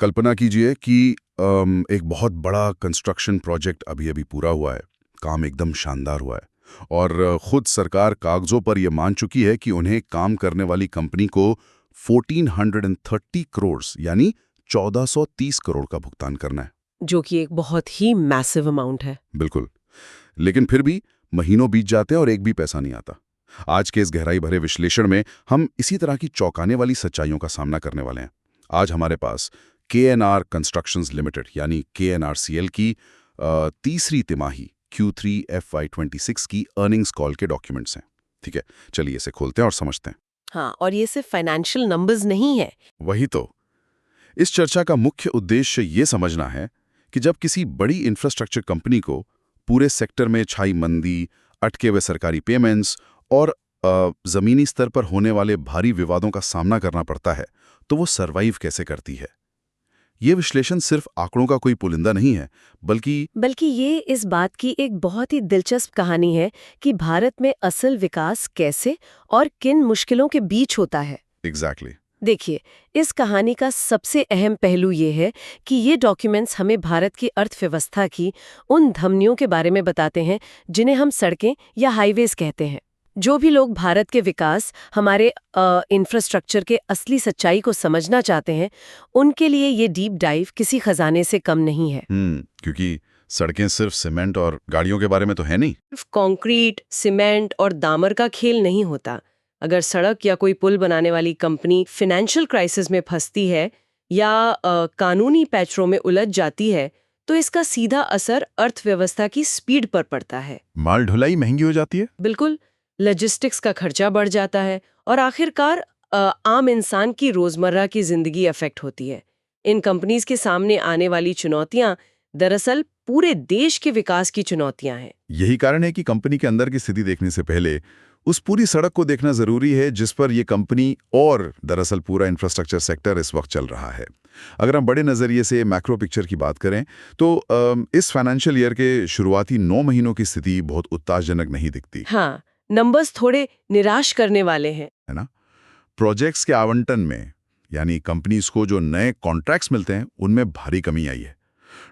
कल्पना कीजिए कि एक बहुत बड़ा कंस्ट्रक्शन प्रोजेक्ट अभी-अभी पूरा हुआ है। काम एकदम शानदार हुआ है और खुद सरकार कागज़ों पर यह मान चुकी है कि उन्हें काम करने वाली कंपनी को 1430 करोड़ यानी 1430 करोड़ का भुगतान करना है। जो कि एक बहुत ही मैसिव अमाउंट है। बिल्कुल। लेकिन फिर भी महीनों बीत जाते हैं और एक भी पैसा नहीं आता। आज के इस गहराई भरे विश्लेषण में हम इसी तरह की चौंकाने वाली सच्चाइयों का सामना करने वाले हैं। आज हमारे पास केएनआर कंस्ट्रक्शंस लिमिटेड यानी केएनआरसीएल की तीसरी तिमाही Q3 FY26 की अर्निंग्स कॉल के डॉक्यूमेंट्स हैं। ठीक है, चलिए इसे खोलते हैं और समझते हैं। हाँ, और ये सिर्फ फाइनेंशियल नंबर्स नहीं है। वही तो। इस चर्चा का मुख्य उद्देश्य ये समझना है कि जब किसी बड़ी इंफ्रास्ट्रक्चर कंपनी को पूरे सेक्टर में छाई मंदी, अटके हुए सरकारी पेमेंट्स और जमीनी स्तर पर होने वाले भारी विवादों का सामना करना पड़ता है, तो वो सरवाइव कैसे करती है। ये विश्लेषण सिर्फ आंकड़ों का कोई पुलिंदा नहीं है, बल्कि ये इस बात की एक बहुत ही दिलचस्प कहानी है कि भारत में असल विकास कैसे और किन मुश्किलों के बीच होता है। एग्जैक्टली। देखिए, इस कहानी का सबसे अहम पहलू ये है कि ये डॉक्यूमेंट्स हमें भारत की अर्थव्यवस्था की उन धमनियों के बारे में बताते हैं जिन्हें हम सड़कें या हाईवेज कहते हैं। जो भी लोग भारत के विकास, हमारे इंफ्रास्ट्रक्चर के असली सच्चाई को समझना चाहते हैं, उनके लिए ये डीप डाइव किसी खजाने से कम नहीं है। क्योंकि सड़कें सिर्फ सीमेंट और गाड़ियों के बारे में तो है नहीं। सिर्फ कंक्रीट, सीमेंट और दामर का खेल नहीं होता। अगर सड़क या कोई पुल बनाने वाली कंपनी फाइनेंशियल क्राइसिस में फंसती है या कानूनी पैचरों में उलझ जाती है, तो इसका सीधा असर अर्थव्यवस्था की स्पीड पर पड़ता है। माल ढुलाई महंगी हो जाती है। बिल्कुल, लॉजिस्टिक्स का खर्चा बढ़ जाता है और आखिरकार आम इंसान की रोजमर्रा की जिंदगी अफेक्ट होती है। इन कंपनीज के सामने आने वाली चुनौतियां दरअसल पूरे देश के विकास की चुनौतियां हैं। यही कारण है कि कंपनी के अंदर की स्थिति देखने से पहले उस पूरी सड़क को देखना जरूरी है जिस पर यह कंपनी और दरअसल पूरा इंफ्रास्ट्रक्चर सेक्टर इस वक्त चल रहा है। अगर हम बड़े नजरिए से मैक्रो पिक्चर की बात करें तो इस फाइनेंशियल ईयर के शुरुआती 9 महीनों की स्थिति बहुत उत्साहजनक नहीं दिखती। हाँ, नंबर्स थोड़े निराश करने वाले हैं, है ना। प्रोजेक्ट्स के आवंटन में यानी कंपनीज को जो नए कॉन्ट्रैक्ट्स मिलते हैं उनमें भारी कमी आई है।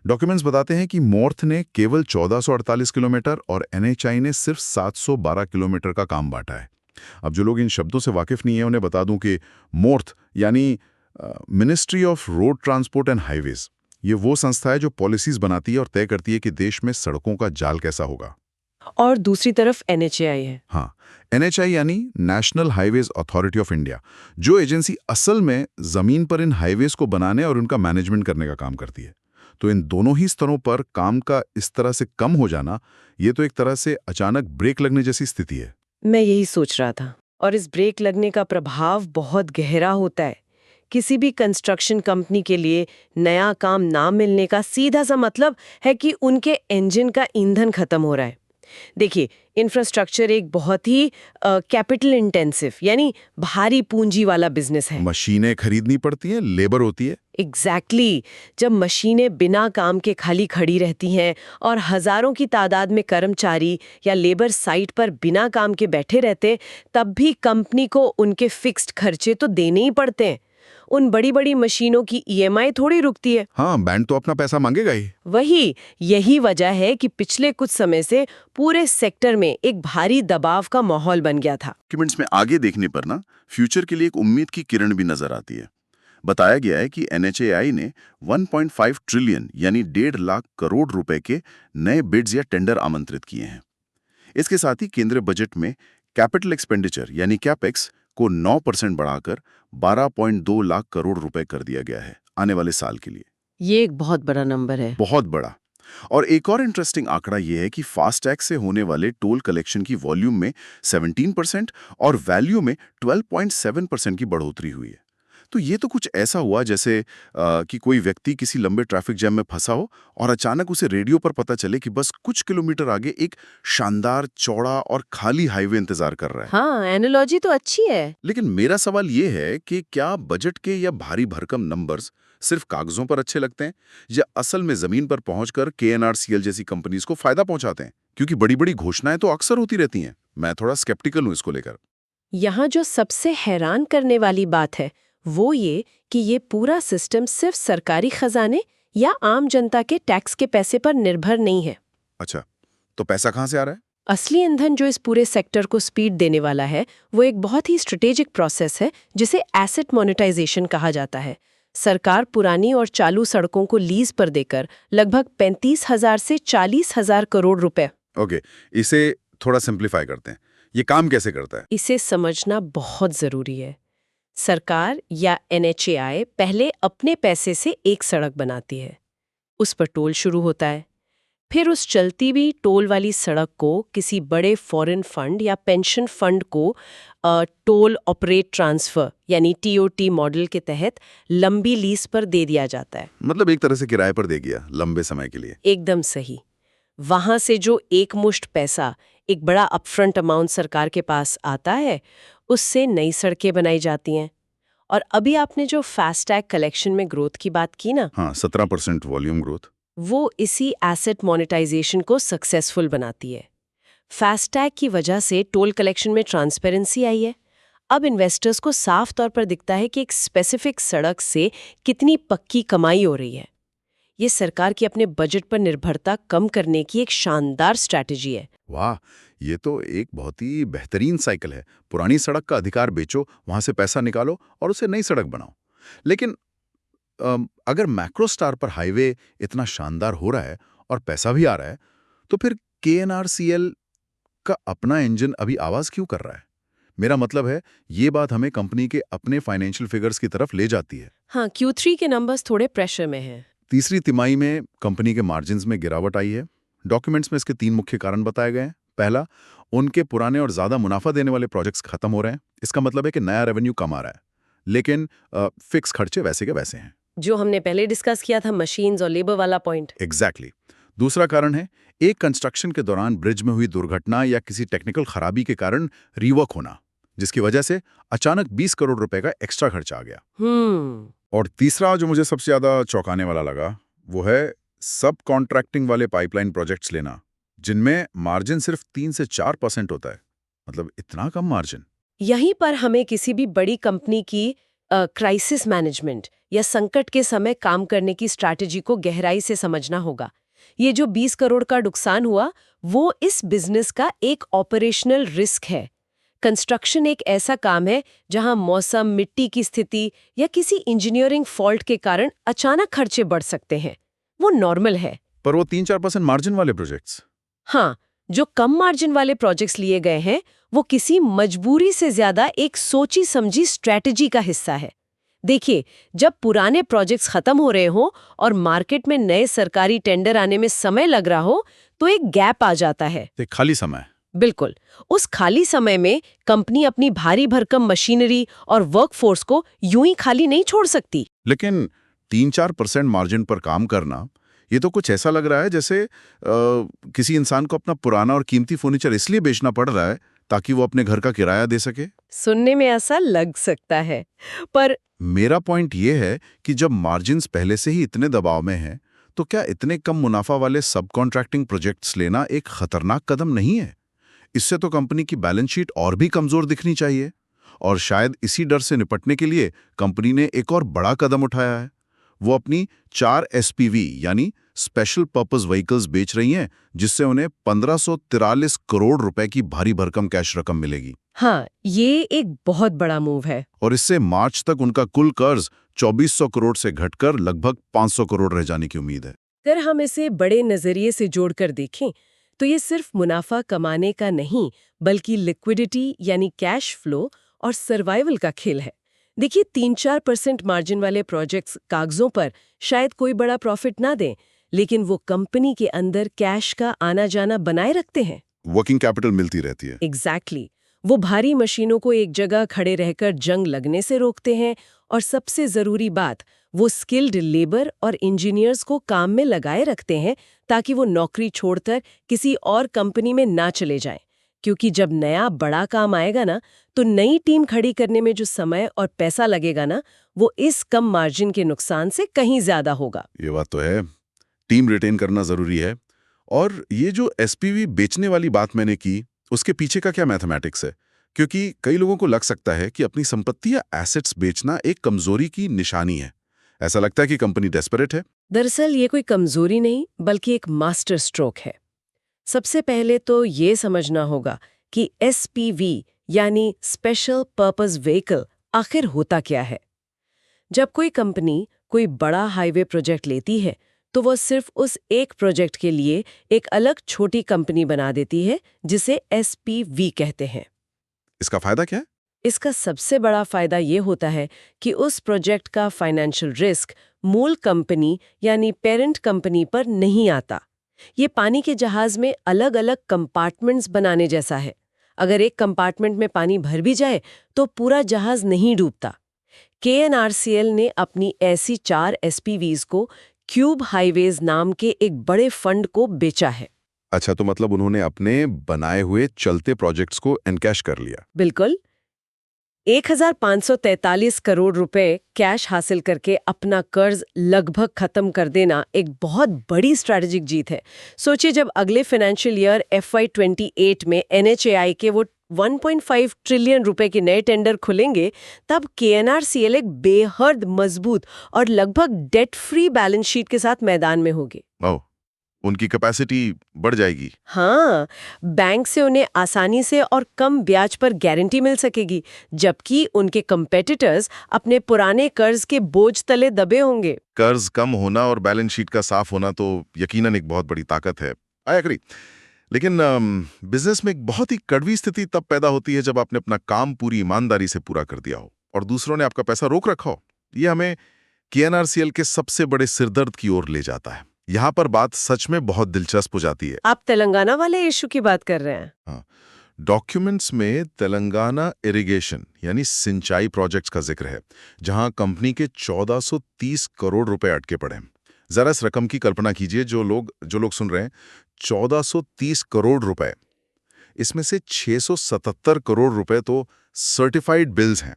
डॉक्यूमेंट्स बताते हैं कि मोर्थ ने केवल 1448 किलोमीटर और एनएचआई ने सिर्फ 712 किलोमीटर का काम बांटा है। अब जो लोग इन शब्दों से वाकिफ नहीं है उन्हें बता दूं कि मोर्थ यानी ministry of road transport and highways, ये वो संस्था है जो पॉलिसीज बनाती है और तय करती है कि देश में सड़कों का जाल कैसा होगा। और दूसरी तरफ एनएचएआई है। हाँ, एनएचआई यानी national highways authority of India, जो एजेंसी असल में जमीन पर इन हाईवेज को बनाने और उनका मैनेजमेंट करने का काम करती है। तो इन दोनों ही स्तरों पर काम का इस तरह से कम हो जाना, ये तो एक तरह से अचानक ब्रेक लगने जैसी स्थिति है। मैं यही सोच रहा था। और इस ब्रेक लगने का प्रभाव बहुत गहरा होता है। किसी भी कंस्ट्रक्शन कंपनी के लिए नया काम ना मिलने का सीधा सा मतलब है कि उनके इंजन का ईंधन खत्म हो रहा है। देखिए, इंफ्रास्ट्रक्चर एक बहुत ही कैपिटल इंटेंसिव यानी भारी पूंजी वाला बिजनेस है। मशीनें खरीदनी पड़ती हैं, लेबर होती है। एग्जैक्टली। जब मशीनें बिना काम के खाली खड़ी रहती हैं और हजारों की तादाद में कर्मचारी या लेबर साइट पर बिना काम के बैठे रहते, तब भी कंपनी को उनके फिक्स्ड खर्चे तो देने ही पड़ते हैं। उन बड़ी बड़ी मशीनों की ईएमआई थोड़ी रुकती है। हाँ, बैंक तो अपना पैसा मांगेगा ही। यही वजह है कि पिछले कुछ समय से पूरे सेक्टर में एक भारी दबाव का माहौल बन गया था। डॉक्यूमेंट्स में आगे देखने पर ना फ्यूचर के लिए एक उम्मीद की किरण भी नजर आती है। बताया गया है कि एनएचएआई ने 1.5 ट्रिलियन यानी 1.5 लाख करोड़ रुपए के नए बिड्स या टेंडर आमंत्रित किए हैं। इसके साथ ही केंद्रीय बजट में कैपिटल एक्सपेंडिचर यानी कैपेक्स को 9% बढ़ाकर 12.2 लाख करोड़ रुपए कर दिया गया है आने वाले साल के लिए। ये एक बहुत बड़ा नंबर है। बहुत बड़ा। और एक और इंटरेस्टिंग आंकड़ा यह है कि फास्टैग से होने वाले टोल कलेक्शन की वॉल्यूम में 17% और वैल्यू में 12.7% की बढ़ोतरी हुई है। तो ये तो कुछ ऐसा हुआ जैसे कि कोई व्यक्ति किसी लंबे ट्रैफिक जैम में फंसा हो और अचानक उसे रेडियो पर पता चले कि बस कुछ किलोमीटर आगे एक शानदार, चौड़ा और खाली हाईवे इंतजार कर रहा है। हाँ, एनालॉजी तो अच्छी है। लेकिन मेरा सवाल ये है कि क्या बजट के या भारी भरकम नंबर्स सिर्फ कागजों पर अच्छे लगते हैं या असल में जमीन पर पहुंचकर केएनआरसीएल जैसी कंपनीज को फायदा पहुंचाते हैं? क्योंकि बड़ी बड़ी घोषणाएं तो अक्सर होती रहती हैं। मैं थोड़ा स्केप्टिकल हूं इसको लेकर। यहाँ जो सबसे हैरान करने वाली बात है वो ये कि ये पूरा सिस्टम सिर्फ सरकारी खजाने या आम जनता के टैक्स के पैसे पर निर्भर नहीं है। अच्छा, तो पैसा कहाँ से आ रहा है? असली ईंधन जो इस पूरे सेक्टर को स्पीड देने वाला है वो एक बहुत ही स्ट्रेटेजिक प्रोसेस है जिसे एसेट मोनेटाइजेशन कहा जाता है। सरकार पुरानी और चालू सड़कों को लीज पर देकर लगभग 35,000 से 40,000 करोड़ रुपए। ओके, इसे थोड़ा सिंप्लीफाई करते हैं। ये काम कैसे करता है? इसे समझना बहुत जरूरी है। सरकार या NHAI पहले अपने पैसे से एक सड़क बनाती है, उस पर टोल शुरू होता है। फिर उस चलती भी टोल वाली सड़क को किसी बड़े फॉरेन फंड या पेंशन फंड को टोल ऑपरेट ट्रांसफर यानी TOT मॉडल के तहत लंबी लीज पर दे दिया जाता है। मतलब एक तरह से किराए पर दे दिया लंबे समय के लिए। एकदम सही। वहां से जो एक मुश्त पैसा, एक बड़ा अपफ्रंट अमाउंट सरकार के पास आता है, उससे नई सड़कें बनाई जाती हैं। और अभी आपने जो फास्टैग कलेक्शन में ग्रोथ की बात की ना, हाँ, 17% वॉल्यूम ग्रोथ। वो इसी एसेट मोनेटाइजेशन को सक्सेसफुल बनाती है। फास्टैग की वजह से टोल कलेक्शन में ट्रांसपेरेंसी आई है। अब इन्वेस्टर्स को साफ तौर पर दिखता है कि एक स्पेसिफिक सड़क से कितनी पक्की कमाई हो रही है। ये सरकार की अपने बजट पर निर्भरता कम करने की एक शानदार स्ट्रैटेजी है। वाह, ये तो एक बहुत ही बेहतरीन साइकिल है। पुरानी सड़क का अधिकार बेचो, वहां से पैसा निकालो और उसे नई सड़क बनाओ। लेकिन अगर मैक्रो स्टार पर हाईवे इतना शानदार हो रहा है और पैसा भी आ रहा है, तो फिर KNRCL का अपना इंजन अभी आवाज क्यों कर रहा है? मेरा मतलब है, ये बात हमें कंपनी के अपने फाइनेंशियल फिगर्स की तरफ ले जाती है। हाँ, Q3 के नंबर्स थोड़े प्रेशर में हैं। तीसरी तिमाही में कंपनी के मार्जिन्स में गिरावट आई है। डॉक्यूमेंट्स में इसके 3 मुख्य कारण बताए गए हैं। पहला, उनके पुराने और ज्यादा मुनाफा देने वाले प्रोजेक्ट्स खत्म हो रहे हैं। इसका मतलब है कि नया रेवेन्यू कम आ रहा है, लेकिन फिक्स खर्चे वैसे के वैसे हैं। जो हमने पहले डिस्कस किया था, मशीन्स और लेबर वाला पॉइंट। एग्जैक्टली। दूसरा कारण है, एक कंस्ट्रक्शन के दौरान ब्रिज में हुई दुर्घटना या किसी टेक्निकल खराबी के कारण रीवर्क होना, जिसकी वजह से अचानक 20 करोड़ रुपए का एक्स्ट्रा खर्चा आ गया। और तीसरा जो मुझे सबसे ज्यादा चौंकाने वाला लगा, वो है सब कॉन्ट्रैक्टिंग वाले पाइपलाइन प्रोजेक्ट्स लेना, जिनमें मार्जिन सिर्फ 3 से 4% होता है। मतलब इतना कम मार्जिन। यहीं पर हमें किसी भी बड़ी कंपनी की क्राइसिस मैनेजमेंट या संकट के समय काम करने की स्ट्रैटेजी को गहराई से समझना होगा। ये जो 20 करोड़ का नुकसान हुआ, वो इस बिजनेस का एक ऑपरेशनल रिस्क है। कंस्ट्रक्शन एक ऐसा काम है जहां मौसम, मिट्टी की स्थिति या किसी इंजीनियरिंग फॉल्ट के कारण अचानक खर्चे बढ़ सकते हैं। वो नॉर्मल है। पर वो 3-4% मार्जिन वाले प्रोजेक्ट्स। हाँ, जो कम मार्जिन वाले प्रोजेक्ट्स लिए गए हैं, वो किसी मजबूरी से ज्यादा एक सोची समझी स्ट्रैटेजी का हिस्सा है। देखिए, जब पुराने प्रोजेक्ट्स खत्म हो रहे हो और मार्केट में नए सरकारी टेंडर आने में समय लग रहा हो, तो एक गैप आ जाता है। एक खाली समय। बिल्कुल। उस खाली समय में कंपनी अपनी भारी भरकम मशीनरी और वर्कफोर्स को यूं ही खाली नहीं छोड़ सकती। लेकिन 3-4% मार्जिन पर काम करना, ये तो कुछ ऐसा लग रहा है जैसे किसी इंसान को अपना पुराना और कीमती फर्नीचर इसलिए बेचना पड़ रहा है ताकि वो अपने घर का किराया दे सके। सुनने में ऐसा लग सकता है, पर मेरा पॉइंट ये है कि जब मार्जिन्स पहले से ही इतने दबाव में हैं, तो क्या इतने कम मुनाफा वाले सब कॉन्ट्रैक्टिंग प्रोजेक्ट्स लेना एक खतरनाक कदम नहीं है? इससे तो कंपनी की बैलेंस शीट और भी कमजोर दिखनी चाहिए। और शायद इसी डर से निपटने के लिए कंपनी ने एक और बड़ा कदम उठाया है। वो अपनी 4 SPV यानी स्पेशल पर्पस व्हीकल्स बेच रही हैं, जिससे उन्हें 1543 करोड़ रुपए की भारी भरकम कैश रकम मिलेगी। हाँ, ये एक बहुत बड़ा मूव है। और इससे मार्च तक उनका कुल कर्ज 2400 करोड़ से घटकर लगभग 500 करोड़ रह जाने की उम्मीद है। अगर हम इसे बड़े नजरिए से जोड़कर देखें, तो ये सिर्फ मुनाफा कमाने का नहीं, बल्कि लिक्विडिटी यानी कैश फ्लो और सर्वाइवल का खेल है। देखिए, 3-4% मार्जिन वाले प्रोजेक्ट्स कागजों पर शायद कोई बड़ा प्रॉफिट ना दें, लेकिन वो कंपनी के अंदर कैश का आना जाना बनाए रखते हैं। वर्किंग कैपिटल मिलती रहती है। एग्जैक्टली। वो भारी मशीनों को एक जगह खड़े रहकर जंग लगने से रोकते हैं, और सबसे जरूरी बात, वो स्किल्ड लेबर और इंजीनियर्स को काम में लगाए रखते हैं ताकि वो नौकरी छोड़कर किसी और कंपनी में ना चले जाएं। क्योंकि जब नया बड़ा काम आएगा ना, तो नई टीम खड़ी करने में जो समय और पैसा लगेगा ना, वो इस कम मार्जिन के नुकसान से कहीं ज्यादा होगा। ये बात तो है। टीम रिटेन करना जरूरी है। और ये जो SPV बेचने वाली बात मैंने की, उसके पीछे का क्या मैथमेटिक्स है? क्योंकि कई लोगों को लग सकता है कि अपनी संपत्ति या एसेट्स बेचना एक कमजोरी की निशानी है। ऐसा लगता है कि कंपनी डेस्परेट है। दरअसल ये कोई कमजोरी नहीं बल्कि एक मास्टर स्ट्रोक है। सबसे पहले तो ये समझना होगा कि एसपीवी यानी स्पेशल पर्पस व्हीकल आखिर होता क्या है। जब कोई कंपनी कोई बड़ा हाईवे प्रोजेक्ट लेती है तो वो सिर्फ उस एक प्रोजेक्ट के लिए एक अलग छोटी कंपनी बना देती है जिसे एसपीवी कहते हैं। इसका फायदा क्या है? इसका सबसे बड़ा फायदा ये होता है कि उस प्रोजेक्ट का फाइनेंशियल रिस्क मूल कंपनी यानी पेरेंट कंपनी पर नहीं आता। ये पानी के जहाज में अलग अलग कंपार्टमेंट्स बनाने जैसा है। अगर एक कंपार्टमेंट में पानी भर भी जाए तो पूरा जहाज नहीं डूबता। केएनआरसीएल ने अपनी ऐसी 4 एसपीवीज को क्यूब हाईवेज नाम के एक बड़े फंड को बेचा है। अच्छा, तो मतलब उन्होंने अपने बनाए हुए चलते प्रोजेक्ट्स को एनकैश कर लिया। बिल्कुल। 1543 करोड़ रुपए कैश हासिल करके अपना कर्ज लगभग खत्म कर देना एक बहुत बड़ी स्ट्रैटेजिक जीत है। सोचिए, जब अगले फाइनेंशियल ईयर FY28 में NHAI के वो 1.5 ट्रिलियन रुपए के नए टेंडर खुलेंगे, तब केएनआरसीएल एक बेहद मजबूत और लगभग डेट फ्री बैलेंस शीट के साथ मैदान में होगी। ओह, उनकी कैपेसिटी बढ़ जाएगी। हाँ, बैंक से उन्हें आसानी से और कम ब्याज पर गारंटी मिल सकेगी, जबकि उनके कंपेटिटर्स अपने पुराने कर्ज के बोझ तले दबे होंगे। कर्ज कम होना और बैलेंस शीट का साफ होना तो यकीनन एक बहुत बड़ी ताकत है। I agree. लेकिन बिजनेस में एक बहुत ही कड़वी स्थिति तब पैदा होती है जब आपने अपना काम पूरी ईमानदारी से पूरा कर दिया हो और दूसरों ने आपका पैसा रोक रखा हो। ये हमें केएनआरसीएल के सबसे बड़े सिरदर्द की ओर ले जाता है। यहाँ पर बात सच में बहुत दिलचस्प हो जाती है। आप तेलंगाना वाले इशू की बात कर रहे हैं? हाँ, डॉक्यूमेंट्स में तेलंगाना इरिगेशन यानी सिंचाई प्रोजेक्ट्स का जिक्र है, जहां कंपनी के 1430 करोड़ रुपए अटके पड़े हैं। जरा इस रकम की कल्पना कीजिए। जो लोग सुन रहे हैं, 1430 करोड़ रुपए, इसमें से 677 करोड़ रुपए तो सर्टिफाइड बिल्स हैं।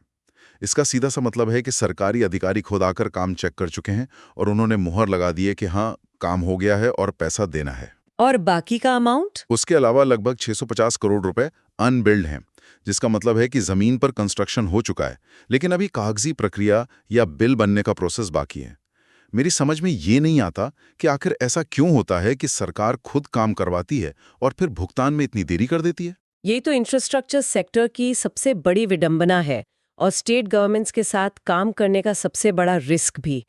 इसका सीधा सा मतलब है कि सरकारी अधिकारी खुद आकर काम चेक कर चुके हैं और उन्होंने मुहर लगा दी है कि हाँ, काम हो गया है और पैसा देना है। और बाकी का अमाउंट? उसके अलावा लगभग 650 करोड़ रुपए अनबिल्ड हैं, जिसका मतलब है कि जमीन पर कंस्ट्रक्शन हो चुका है लेकिन अभी कागजी प्रक्रिया या बिल बनने का प्रोसेस बाकी है। मेरी समझ में ये नहीं आता कि आखिर ऐसा क्यों होता है कि सरकार खुद काम करवाती है और फिर भुगतान में इतनी देरी कर देती है। ये तो इंफ्रास्ट्रक्चर सेक्टर की सबसे बड़ी विडंबना है और स्टेट गवर्नमेंट्स के साथ काम करने का सबसे बड़ा रिस्क भी।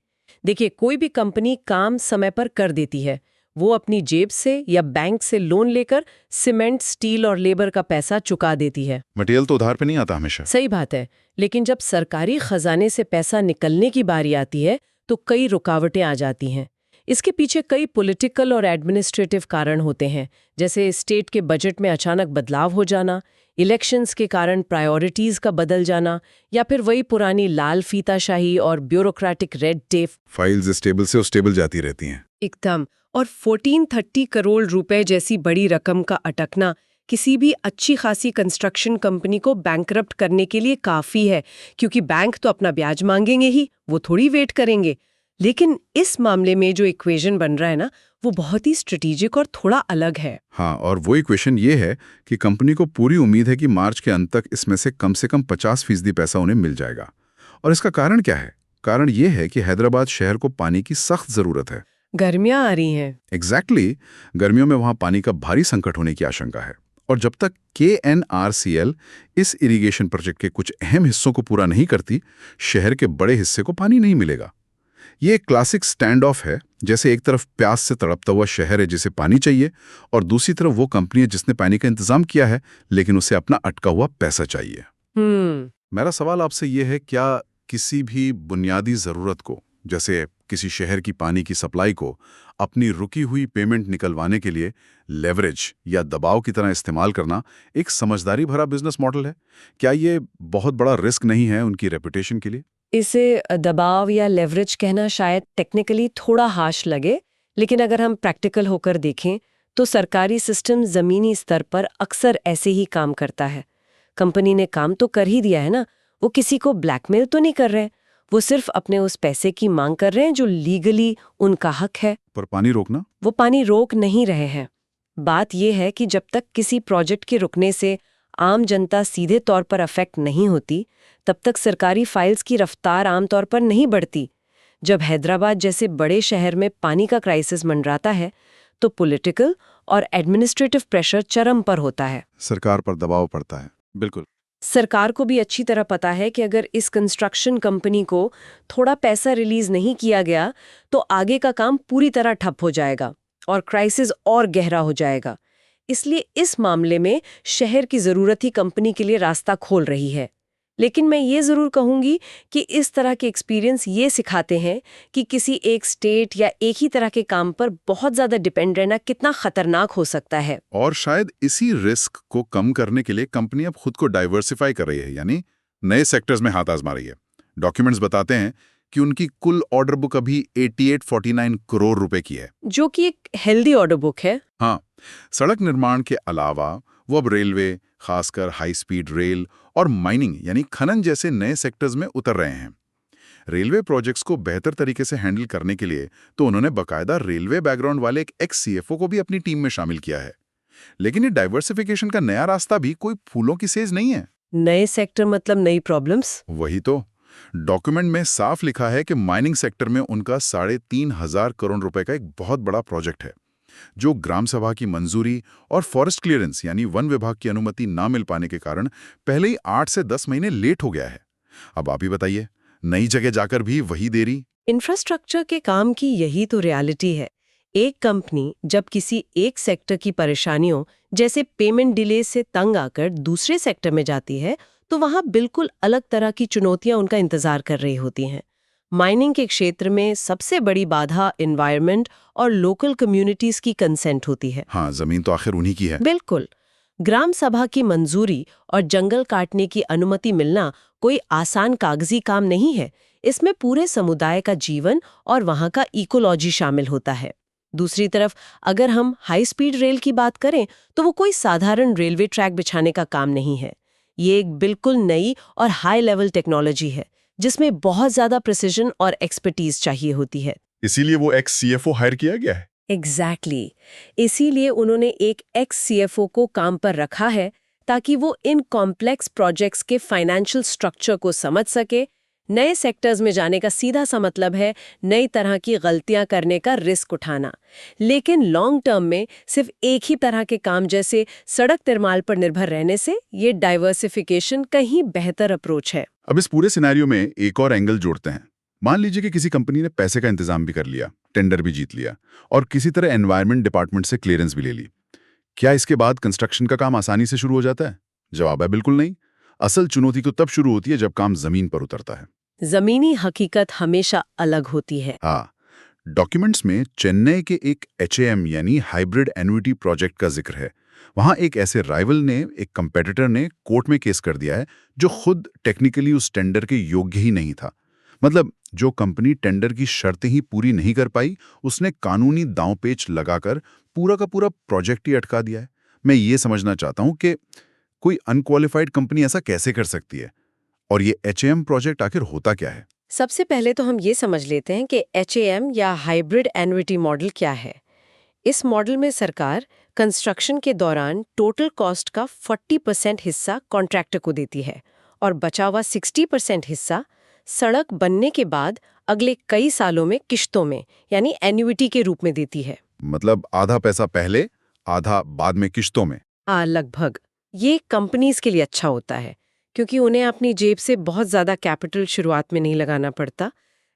देखिए, कोई भी कंपनी काम समय पर कर देती है। वो अपनी जेब से या बैंक से लोन लेकर सीमेंट, स्टील और लेबर का पैसा चुका देती है। मटेरियल तो उधार पे नहीं आता हमेशा। सही बात है, लेकिन जब सरकारी खजाने से पैसा निकलने की बारी आती है तो कई रुकावटें आ जाती हैं। इसके पीछे कई पॉलिटिकल और एडमिनिस्ट्रेटिव कारण होते हैं, जैसे स्टेट के बजट में अचानक बदलाव हो जाना, इलेक्शंस के कारण प्रायोरिटीज का बदल जाना, या फिर वही पुरानी लाल फीताशाही और bureaucratic red tape. Files stable से स्टेबल जाती रहती हैं। एकदम। और 1430 करोड़ रुपए जैसी बड़ी रकम का अटकना किसी भी अच्छी खासी कंस्ट्रक्शन कंपनी को बैंकरप्ट करने के लिए काफी है, क्योंकि बैंक तो अपना ब्याज मांगेंगे ही, वो थोड़ी वेट करेंगे। लेकिन इस मामले में जो इक्वेशन बन रहा है ना, वो बहुत ही स्ट्रेटेजिक और थोड़ा अलग है। हाँ, और वो इक्वेशन ये है कि कंपनी को पूरी उम्मीद है कि मार्च के अंत तक इसमें से कम 50% पैसा उन्हें मिल जाएगा। और इसका कारण क्या है? कारण ये है कि हैदराबाद शहर को पानी की सख्त जरूरत है। गर्मियां आ रही हैं। एग्जैक्टली, गर्मियों में वहां पानी का भारी संकट होने की आशंका है। और जब तक केएनआरसीएल इस इरिगेशन प्रोजेक्ट के कुछ अहम हिस्सों को पूरा नहीं करती, शहर के बड़े हिस्से को पानी नहीं मिलेगा। ये एक क्लासिक स्टैंड ऑफ है, जैसे एक तरफ प्यास से तड़पता हुआ शहर है जिसे पानी चाहिए, और दूसरी तरफ वो कंपनी है जिसने पानी का इंतजाम किया है लेकिन उसे अपना अटका हुआ पैसा चाहिए। मेरा सवाल आपसे ये है, क्या किसी भी बुनियादी जरूरत को, जैसे किसी शहर की पानी की सप्लाई को, अपनी रुकी हुई पेमेंट निकलवाने के लिए लेवरेज या दबाव की तरह इस्तेमाल करना एक समझदारी भरा बिजनेस मॉडल है? क्या ये बहुत बड़ा रिस्क नहीं है उनकी रेपुटेशन के लिए? इसे दबाव या लेवरेज कहना शायद टेक्निकली थोड़ा हार्श लगे, लेकिन अगर हम प्रैक्टिकल होकर देखें तो सरकारी सिस्टम जमीनी स्तर पर अक्सर ऐसे ही काम करता है। कंपनी ने काम तो कर ही दिया है ना, वो किसी को ब्लैकमेल तो नहीं कर रहे, वो सिर्फ अपने उस पैसे की मांग कर रहे हैं जो लीगली उनका हक है। पर पानी रोकना? वो पानी रोक नहीं रहे हैं। बात यह है कि जब तक किसी प्रोजेक्ट के रुकने से आम जनता सीधे तौर पर अफेक्ट नहीं होती, तब तक सरकारी फाइल्स की रफ्तार आमतौर पर नहीं बढ़ती। जब हैदराबाद जैसे बड़े शहर में पानी का क्राइसिस मंडराता है, तो पॉलिटिकल और एडमिनिस्ट्रेटिव प्रेशर चरम पर होता है। सरकार पर दबाव पड़ता है। बिल्कुल। सरकार को भी अच्छी तरह पता है कि अगर इस कंस्ट्रक्शन कंपनी को थोड़ा पैसा रिलीज नहीं किया गया तो आगे का काम पूरी तरह ठप हो जाएगा और क्राइसिस और गहरा हो जाएगा। इसलिए इस मामले में शहर की जरूरत ही कंपनी के लिए रास्ता खोल रही है। लेकिन मैं ये जरूर कहूंगी कि इस तरह के एक्सपीरियंस ये सिखाते हैं कि किसी एक स्टेट या एक ही तरह के काम पर बहुत ज्यादा डिपेंड रहना कितना खतरनाक हो सकता है। और शायद इसी रिस्क को कम करने के लिए कंपनी अब खुद को डाइवर्सिफाई कर रही है, यानी नए सेक्टर्स में हाथ आजमा रही है। डॉक्यूमेंट्स बताते हैं कि उनकी कुल ऑर्डर बुक अभी 8849 करोड़ रुपए की है, जो कि एक हेल्दी ऑर्डर बुक है। हाँ, सड़क निर्माण के अलावा वो अब रेलवे, खासकर हाई स्पीड रेल और माइनिंग यानी खनन जैसे नए सेक्टर्स में उतर रहे हैं। रेलवे प्रोजेक्ट्स को बेहतर तरीके से हैंडल करने के लिए तो उन्होंने बकायदा रेलवे बैकग्राउंड वाले एक एक्स सीएफओ को भी अपनी टीम में शामिल किया है। लेकिन ये डाइवर्सिफिकेशन का नया रास्ता भी कोई फूलों की सेज नहीं है। नए सेक्टर मतलब नई प्रॉब्लम्स। वही तो। डॉक्यूमेंट में साफ लिखा है कि माइनिंग सेक्टर में उनका 3,500 करोड़ रुपए का एक बहुत बड़ा प्रोजेक्ट है, जो ग्राम सभा की मंजूरी और फॉरेस्ट क्लियरेंस यानी वन विभाग की अनुमति ना मिल पाने के कारण पहले ही 8 से 10 महीने लेट हो गया है। अब आप ही बताइए, नई जगह जाकर भी वही देरी। इंफ्रास्ट्रक्चर के काम की यही तो रियलिटी है। एक कंपनी जब किसी एक सेक्टर की परेशानियों जैसे पेमेंट डिले से तंग आकर दूसरे सेक्टर में जाती है, तो वहां बिल्कुल अलग तरह की चुनौतियां उनका इंतजार कर रही होती हैं। माइनिंग के क्षेत्र में सबसे बड़ी बाधा एनवायरनमेंट और लोकल कम्युनिटीज की कंसेंट होती है। हाँ, जमीन तो आखिर उन्हीं की है। बिल्कुल। ग्राम सभा की मंजूरी और जंगल काटने की अनुमति मिलना कोई आसान कागजी काम नहीं है। इसमें पूरे समुदाय का जीवन और वहां का इकोलॉजी शामिल होता है। दूसरी तरफ अगर हम हाई स्पीड रेल की बात करें, तो वो कोई साधारण रेलवे ट्रैक बिछाने का काम नहीं है। ये एक बिल्कुल नई और हाई लेवल टेक्नोलॉजी है, जिसमें बहुत ज्यादा प्रिसिजन और एक्सपर्टीज चाहिए होती है। इसीलिए वो एक्स सीएफओ हायर किया गया है। एग्जैक्टली। इसीलिए उन्होंने एक एक्स सीएफओ को काम पर रखा है, ताकि वो इन कॉम्प्लेक्स प्रोजेक्ट्स के फाइनेंशियल स्ट्रक्चर को समझ सके। नए सेक्टर्स में जाने का सीधा सा मतलब है नई तरह की गलतियां करने का रिस्क उठाना। लेकिन लॉन्ग टर्म में सिर्फ एक ही तरह के काम जैसे सड़क निर्माण पर निर्भर रहने से ये डाइवर्सिफिकेशन कहीं बेहतर अप्रोच है। अब इस पूरे सिनेरियो में एक और एंगल जोड़ते हैं। मान लीजिए कि किसी कंपनी ने पैसे का इंतजाम भी कर लिया, टेंडर भी जीत लिया और किसी तरह एनवायरनमेंट डिपार्टमेंट से क्लियरेंस भी ले ली। क्या इसके बाद कंस्ट्रक्शन का काम आसानी से शुरू हो जाता है? जवाब है बिल्कुल नहीं। असल चुनौती तो तब शुरू होती है जब काम जमीन पर उतरता है। जमीनी हकीकत हमेशा अलग होती है। हाँ, डॉक्यूमेंट्स में चेन्नई के एक HAM यानी हाइब्रिड एन्युटी प्रोजेक्ट का जिक्र है। वहां एक ऐसे राइवल ने, एक कंपेटिटर ने कोर्ट में केस कर दिया है जो खुद टेक्निकली उस टेंडर के योग्य ही नहीं था। मतलब जो कंपनी टेंडर की शर्तें ही पूरी नहीं कर पाई, उसने कानूनी दांवपेच लगाकर पूरा का पूरा प्रोजेक्ट ही अटका दिया है। मैं ये समझना चाहता हूं कि कोई अनक्वालिफाइड कंपनी ऐसा कैसे कर सकती है, और ये HAM प्रोजेक्ट आखिर होता क्या है? सबसे पहले तो हम ये समझ लेते हैं कि HAM या हाइब्रिड एन्युटी मॉडल क्या है। इस मॉडल में सरकार कंस्ट्रक्शन के दौरान टोटल कॉस्ट का 40% हिस्सा कॉन्ट्रैक्टर को देती है और बचा हुआ 60% हिस्सा सड़क बनने के बाद अगले कई सालों में किश्तों में यानी एन्युटी के रूप में देती है। मतलब आधा पैसा पहले, आधा बाद में किश्तों में। लगभग। ये कंपनीज के लिए अच्छा होता है क्योंकि उन्हें अपनी जेब से बहुत ज्यादा कैपिटल शुरुआत में नहीं लगाना पड़ता।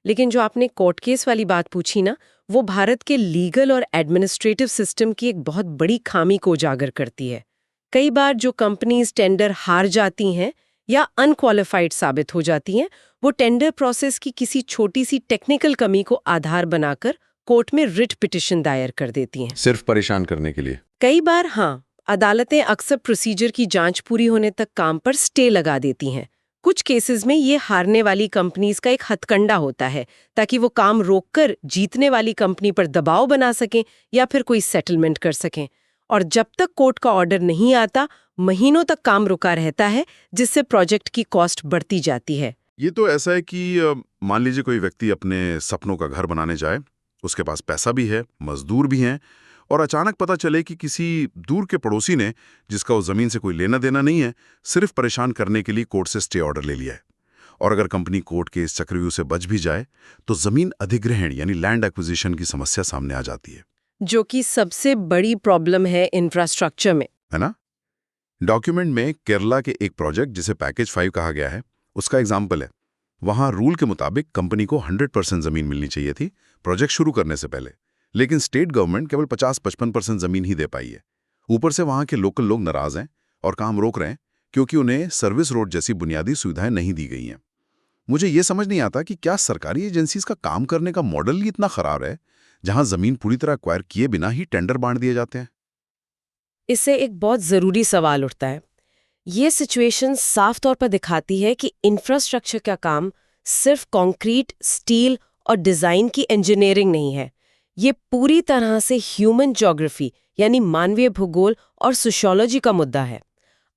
लेकिन जो आपने कोर्ट केस वाली बात पूछी ना, वो भारत के लीगल और एडमिनिस्ट्रेटिव सिस्टम की एक बहुत बड़ी खामी को उजागर करती है। कई बार जो कंपनीज टेंडर हार जाती हैं या अनक्वालिफाइड साबित हो जाती हैं, वो टेंडर प्रोसेस की किसी छोटी सी टेक्निकल कमी को आधार बनाकर कोर्ट में रिट पिटिशन दायर कर देती हैं, सिर्फ परेशान करने के लिए। कई बार हाँ, अदालतें अक्सर प्रोसीजर की जांच पूरी होने तक काम पर स्टे लगा देती हैं। कुछ केसेस में ये हारने वाली कंपनीज का एक हथकंडा होता है, ताकि वो काम रोककर जीतने वाली कंपनी पर दबाव बना सकें या फिर कोई सेटलमेंट कर सकें। और जब तक कोर्ट का ऑर्डर नहीं आता, महीनों तक काम रुका रहता है, जिससे प्रोजेक्ट की कॉस्ट बढ़ती जाती है। ये तो ऐसा है कि मान लीजिए कोई व्यक्ति अपने सपनों का घर बनाने जाए, उसके पास पैसा भी है, मजदूर भी हैं और अचानक पता चले कि किसी दूर के पड़ोसी ने, जिसका उस जमीन से कोई लेना देना नहीं है, सिर्फ परेशान करने के लिए कोर्ट से स्टे ऑर्डर ले लिया है। और अगर कंपनी कोर्ट के इस चक्रव्यूह से बच भी जाए तो जमीन अधिग्रहण यानी लैंड एक्विजिशन की समस्या सामने आ जाती है, जो कि सबसे बड़ी प्रॉब्लम है इंफ्रास्ट्रक्चर में, है ना। डॉक्यूमेंट में केरला के एक प्रोजेक्ट जिसे पैकेज 5 कहा गया है, उसका एग्जाम्पल है। वहां रूल के मुताबिक कंपनी को 100% जमीन मिलनी चाहिए थी प्रोजेक्ट शुरू करने से पहले, लेकिन स्टेट गवर्नमेंट केवल 50-55% जमीन ही दे पाई है। ऊपर से वहां के लोकल लोग नाराज हैं और काम रोक रहे हैं क्योंकि उन्हें सर्विस रोड जैसी बुनियादी सुविधाएं नहीं दी गई हैं। मुझे ये समझ नहीं आता कि क्या सरकारी एजेंसीज का काम करने का मॉडल ही इतना खराब है, जहां जमीन पूरी तरह एक्वायर किए बिना ही टेंडर बांट दिए जाते हैं। इससे एक बहुत ज़रूरी सवाल उठता है। ये सिचुएशन साफ तौर पर दिखाती है कि इंफ्रास्ट्रक्चर का काम सिर्फ कंक्रीट, स्टील और डिज़ाइन की इंजीनियरिंग नहीं है। ये पूरी तरह से ह्यूमन ज्योग्राफी यानी मानवीय भूगोल और सोशियोलॉजी का मुद्दा है।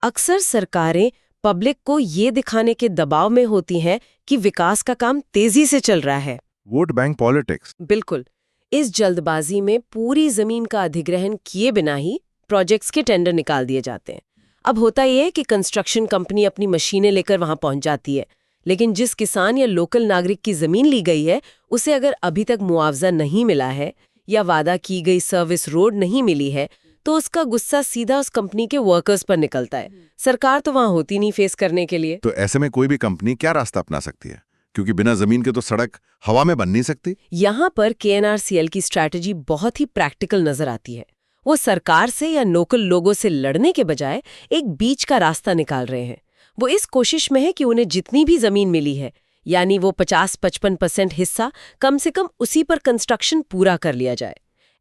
अक्सर सरकारें पब्लिक को ये दिखाने के दबाव में होती हैं कि विकास का काम तेजी से चल रहा है। Vote bank politics. बिल्कुल। इस जल्दबाजी में पूरी जमीन का अधिग्रहण किए बिना ही प्रोजेक्ट्स के टेंडर निकाल दिए जाते हैं। अब होता यह है कि कंस्ट्रक्शन कंपनी अपनी मशीनें लेकर वहां पहुंच जाती है, लेकिन जिस किसान या लोकल नागरिक की जमीन ली गई है उसे अगर अभी तक मुआवजा नहीं मिला है या वादा की गई सर्विस रोड नहीं मिली है तो उसका गुस्सा सीधा उस कंपनी के वर्कर्स पर निकलता है। सरकार तो वहां होती नहीं फेस करने के लिए। तो ऐसे में कोई भी कंपनी क्या रास्ता अपना सकती है, क्योंकि बिना जमीन के तो सड़क हवा में बन नहीं सकती। यहाँ पर KNRCL की स्ट्रैटेजी बहुत ही प्रैक्टिकल नजर आती है। वो सरकार से या लोकल लोगों से लड़ने के बजाय एक बीच का रास्ता निकाल रहे हैं। वो इस कोशिश में है कि उन्हें जितनी भी जमीन मिली है, यानी वो 50-55% हिस्सा, कम से कम उसी पर कंस्ट्रक्शन पूरा कर लिया जाए।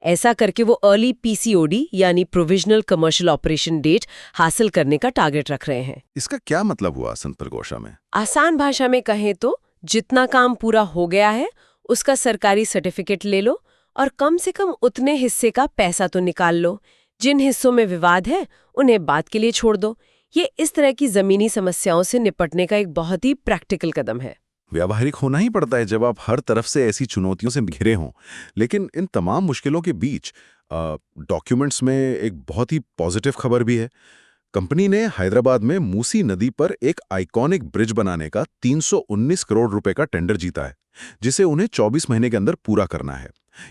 ऐसा करके वो अर्ली PCOD यानी प्रोविजनल कमर्शियल ऑपरेशन डेट हासिल करने का टारगेट रख रहे हैं। इसका क्या मतलब हुआ संत प्रगोषा में? आसान भाषा में कहें तो जितना काम पूरा हो गया है उसका सरकारी सर्टिफिकेट ले लो और कम से कम उतने हिस्से का पैसा तो निकाल लो। जिन हिस्सों में विवाद है उन्हें बात के लिए छोड़ दो। ये इस तरह की जमीनी समस्याओं से निपटने का एक बहुत ही प्रैक्टिकल कदम है। व्यावहारिक होना ही पड़ता है जब आप हर तरफ से ऐसी चुनौतियों से घिरे हों। लेकिन इन तमाम मुश्किलों के बीच डॉक्यूमेंट्स में एक बहुत ही पॉजिटिव खबर भी है। कंपनी ने हैदराबाद में मूसी नदी पर एक आइकॉनिक ब्रिज बनाने का 319 करोड़ रुपए का टेंडर जीता है, जिसे उन्हें 24 महीने के अंदर पूरा करना है।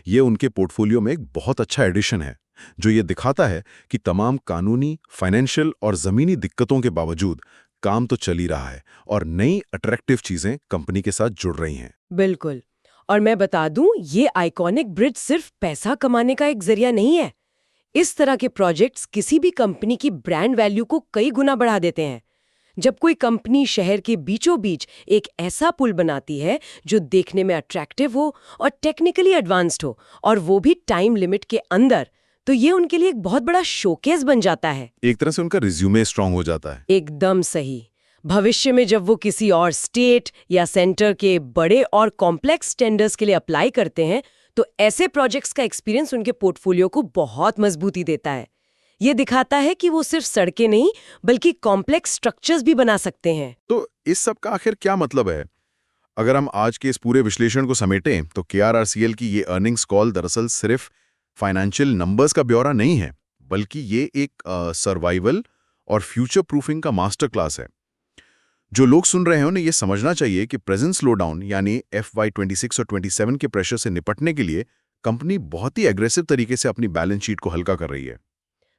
ये उनके पोर्टफोलियो में एक बहुत अच्छा एडिशन है, जो ये दिखाता है कि तमाम कानूनी, फाइनेंशियल और जमीनी दिक्कतों के बावजूद काम तो चल ही रहा है और नई अट्रैक्टिव चीजें कंपनी के साथ जुड़ रही हैं। बिल्कुल। और मैं बता दूं, ये आइकॉनिक ब्रिज सिर्फ पैसा कमाने का एक जरिया नहीं है। इस तरह के प्रोजेक्ट्स किसी भी कंपनी की ब्रांड वैल्यू को कई गुना बढ़ा देते हैं। जब कोई कंपनी शहर के बीचों बीच एक ऐसा पुल बनाती है जो देखने में अट्रैक्टिव हो और टेक्निकली एडवांस्ड हो, और वो भी टाइम लिमिट के अंदर, तो ये उनके लिए एक बहुत बड़ा शोकेस बन जाता है। एक तरह से उनका रिज्यूमे स्ट्रांग हो जाता है। एकदम सही। भविष्य में जब वो किसी और स्टेट या सेंटर के बड़े और कॉम्प्लेक्स टेंडर्स के लिए अप्लाई करते हैं तो ऐसे प्रोजेक्ट्स का एक्सपीरियंस उनके पोर्टफोलियो को बहुत मजबूती देता है। ये दिखाता है कि वो सिर्फ सड़कें नहीं बल्कि कॉम्प्लेक्स स्ट्रक्चर्स भी बना सकते हैं। तो इस सब का आखिर क्या मतलब है? अगर हम आज के इस पूरे विश्लेषण को समेटें तो KRRCL की ये अर्निंग्स कॉल दरअसल सिर्फ फाइनेंशियल नंबर्स का ब्यौरा नहीं है, बल्कि ये एक सर्वाइवल और फ्यूचर प्रूफिंग का मास्टर क्लास है। जो लोग सुन रहे हैं उन्हें ये समझना चाहिए कि प्रेजेंट स्लोडाउन यानी FY 26 और 27 के प्रेशर से निपटने के लिए कंपनी बहुत ही एग्रेसिव तरीके से अपनी बैलेंस शीट को हल्का कर रही है।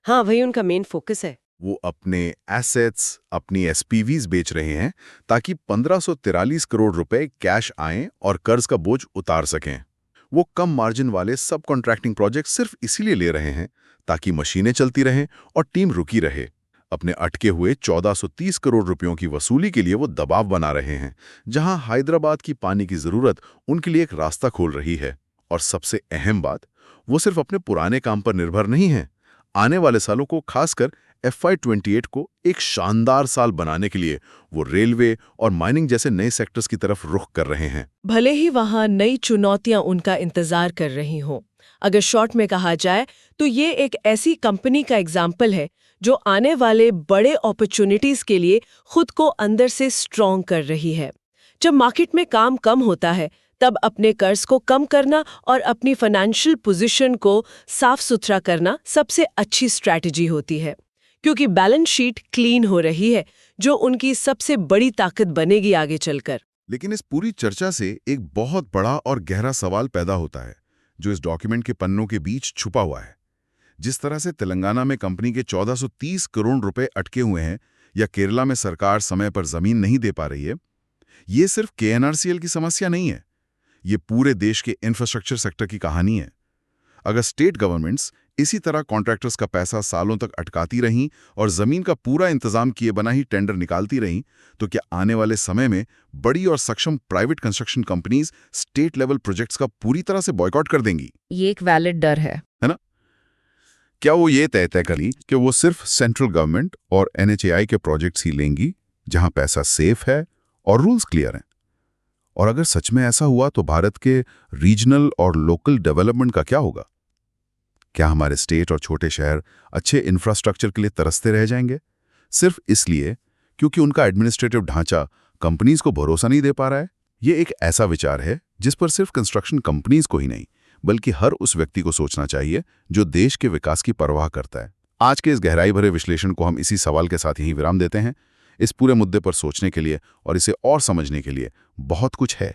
हाँ, वही उनका मेन फोकस है। वो अपने एसेट्स, अपनी SPVs बेच रहे हैं ताकि 1543 करोड़ रुपए कैश आएं और कर्ज का बोझ उतार सकें। वो कम मार्जिन वाले सब कॉन्ट्रैक्टिंग प्रोजेक्ट सिर्फ इसीलिए ले रहे हैं ताकि मशीनें चलती रहें और टीम रुकी रहे। अपने अटके हुए 1430 करोड़ रुपयों की वसूली के लिए वो दबाव बना रहे हैं, जहां हैदराबाद की पानी की जरूरत उनके लिए एक रास्ता खोल रही है। और सबसे अहम बात, वो सिर्फ अपने पुराने काम पर निर्भर नहीं है। आने वाले सालों को, खासकर FY 28 को एक शानदार साल बनाने के लिए वो रेलवे और माइनिंग जैसे नए सेक्टर्स की तरफ रुख कर रहे हैं। भले ही वहां नई चुनौतियां उनका इंतजार कर रही हों। अगर शॉर्ट में कहा जाए तो ये एक ऐसी कंपनी का एग्जाम्पल है जो आने वाले बड़े अपॉर्चुनिटीज के लिए खुद को अंदर से स्ट्रॉन्ग कर रही है। जब मार्केट में काम कम होता है तब अपने कर्ज को कम करना और अपनी फाइनेंशियल पोजीशन को साफ सुथरा करना सबसे अच्छी स्ट्रैटेजी होती है, क्योंकि बैलेंस शीट क्लीन हो रही है, जो उनकी सबसे बड़ी ताकत बनेगी आगे चलकर। लेकिन इस पूरी चर्चा से एक बहुत बड़ा और गहरा सवाल पैदा होता है, जो इस डॉक्यूमेंट के पन्नों के बीच छुपा हुआ है। जिस तरह से तेलंगाना में कंपनी के 1430 करोड़ रुपए अटके हुए हैं, या केरला में सरकार समय पर जमीन नहीं दे पा रही है, ये सिर्फ केएनआरसीएल की समस्या नहीं है, ये पूरे देश के इंफ्रास्ट्रक्चर सेक्टर की कहानी है। अगर स्टेट गवर्नमेंट्स इसी तरह कॉन्ट्रैक्टर्स का पैसा सालों तक अटकाती रहीं और जमीन का पूरा इंतजाम किए बिना ही टेंडर निकालती रहीं, तो क्या आने वाले समय में बड़ी और सक्षम private construction companies state level projects का पूरी तरह से बॉयकॉट कर देंगी? ये एक वैलिड डर है ना? क्या वो ये तय करें कि वो सिर्फ सेंट्रल गवर्नमेंट और एनएचएआई के प्रोजेक्ट्स ही लेंगी, जहां पैसा सेफ है और रूल्स क्लियर हैं? और अगर सच में ऐसा हुआ तो भारत के रीजनल और लोकल डेवलपमेंट का क्या होगा? क्या हमारे स्टेट और छोटे शहर अच्छे इंफ्रास्ट्रक्चर के लिए तरसते रह जाएंगे, सिर्फ इसलिए क्योंकि उनका एडमिनिस्ट्रेटिव ढांचा कंपनीज को भरोसा नहीं दे पा रहा है? ये एक ऐसा विचार है जिस पर सिर्फ कंस्ट्रक्शन कंपनीज को ही नहीं, बल्कि हर उस व्यक्ति को सोचना चाहिए जो देश के विकास की परवाह करता है। आज के इस गहराई भरे विश्लेषण को हम इसी सवाल के साथ यहीं विराम देते हैं। इस पूरे मुद्दे पर सोचने के लिए और इसे और समझने के लिए बहुत कुछ है।